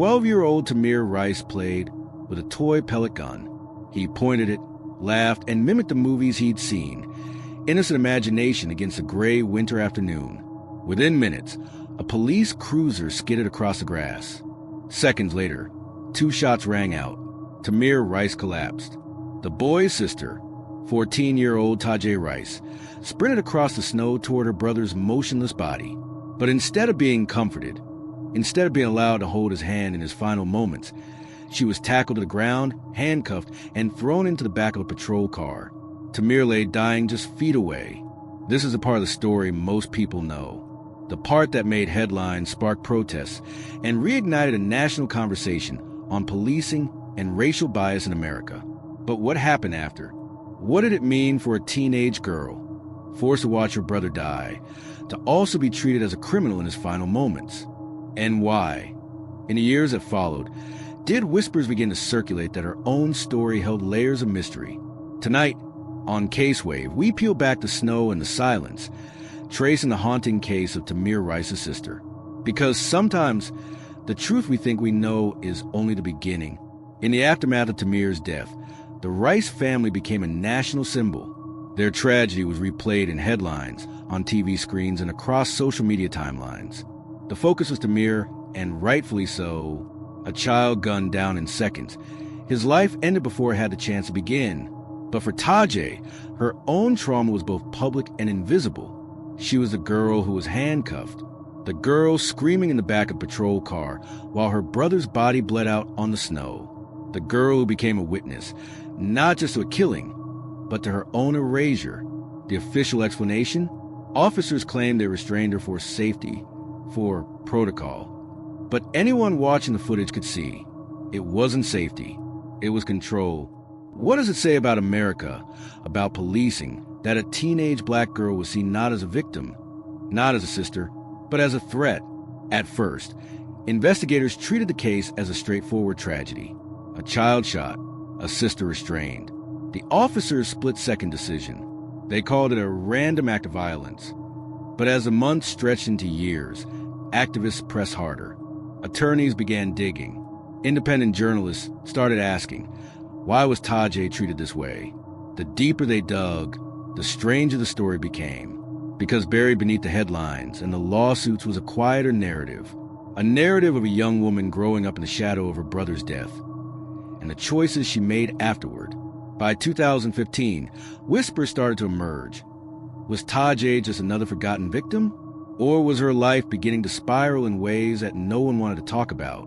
12-year-old Tamir Rice played with a toy pellet gun. He pointed it, laughed, and mimicked the movies he'd seen. Innocent imagination against a gray winter afternoon. Within minutes, a police cruiser skidded across the grass. Seconds later, 2 shots rang out. Tamir Rice collapsed. The boy's sister, 14-year-old Tajai Rice, sprinted across the snow toward her brother's motionless body. But instead of being comforted, instead of being allowed to hold his hand in his final moments, she was tackled to the ground, handcuffed, and thrown into the back of a patrol car. Tamir lay dying just feet away. This is a part of the story most people know. The part that made headlines, sparked protests, and reignited a national conversation on policing and racial bias in America. But what happened after? What did it mean for a teenage girl, forced to watch her brother die, to also be treated as a criminal in his final moments? And why? In the years that followed, did whispers begin to circulate that her own story held layers of mystery? Tonight, on Case Wave, we peel back the snow and the silence, tracing the haunting case of Tamir Rice's sister. Because sometimes the truth we think we know is only the beginning. In the aftermath of Tamir's death, the Rice family became a national symbol. Their tragedy was replayed in headlines, on TV screens, and across social media timelines. The focus was Tamir, and rightfully so, a child gunned down in seconds. His life ended before it had the chance to begin. But for Tajai, her own trauma was both public and invisible. She was the girl who was handcuffed, the girl screaming in the back of a patrol car while her brother's body bled out on the snow, the girl who became a witness, not just to a killing, but to her own erasure. The official explanation? Officers claimed they restrained her for safety, for protocol. But anyone watching the footage could see, it wasn't safety, it was control. What does it say about America, about policing, that a teenage black girl was seen not as a victim, not as a sister, but as a threat? At first, investigators treated the case as a straightforward tragedy. A child shot, a sister restrained. The officers' split-second decision. They called it a random act of violence. But as the months stretched into years, activists pressed harder. Attorneys began digging. Independent journalists started asking, why was Tajai treated this way? The deeper they dug, the stranger the story became. Because buried beneath the headlines and the lawsuits was a quieter narrative. A narrative of a young woman growing up in the shadow of her brother's death. And the choices she made afterward. By 2015, whispers started to emerge. Was Tajai just another forgotten victim? Or was her life beginning to spiral in ways that no one wanted to talk about?